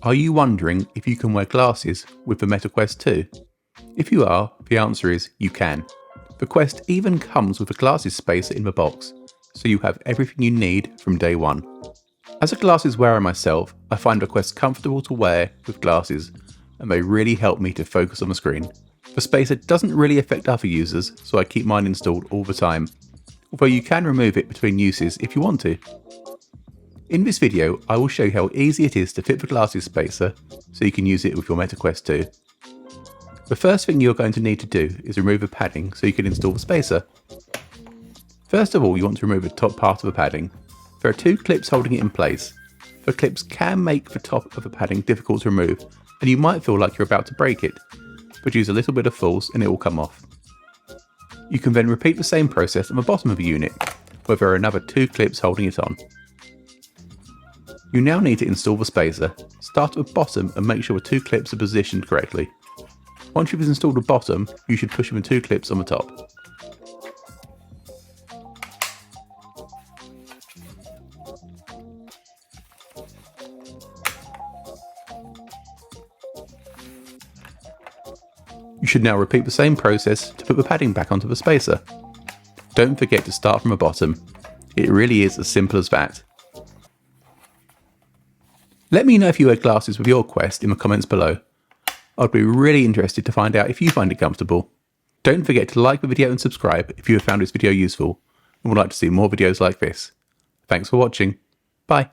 Are you wondering if you can wear glasses with the Meta Quest 2? If you are, the answer is you can. The Quest even comes with a glasses spacer in the box, so you have everything you need from day one. As a glasses wearer myself, I find the Quest comfortable to wear with glasses, and they really help me to focus on the screen. The spacer doesn't really affect other users, so I keep mine installed all the time, although you can remove it between uses if you want to. In this video, I will show you how easy it is to fit the glasses spacer so you can use it with your Meta Quest 2. The first thing you're going to need to do is remove the padding so you can install the spacer. First of all, you want to remove the top part of the padding. There are two clips holding it in place. The clips can make the top of the padding difficult to remove, and you might feel like you're about to break it, but use a little bit of force and it will come off. You can then repeat the same process on the bottom of the unit, where there are another two clips holding it on. You now need to install the spacer. Start at the bottom and make sure the two clips are positioned correctly. Once you've installed the bottom, you should push the two clips on the top. You should now repeat the same process to put the padding back onto the spacer. Don't forget to start from the bottom. It really is as simple as that. Let me know if you wear glasses with your Quest in the comments below. I'd be really interested to find out if you find it comfortable. Don't forget to like the video and subscribe if you have found this video useful and would like to see more videos like this. Thanks for watching. Bye.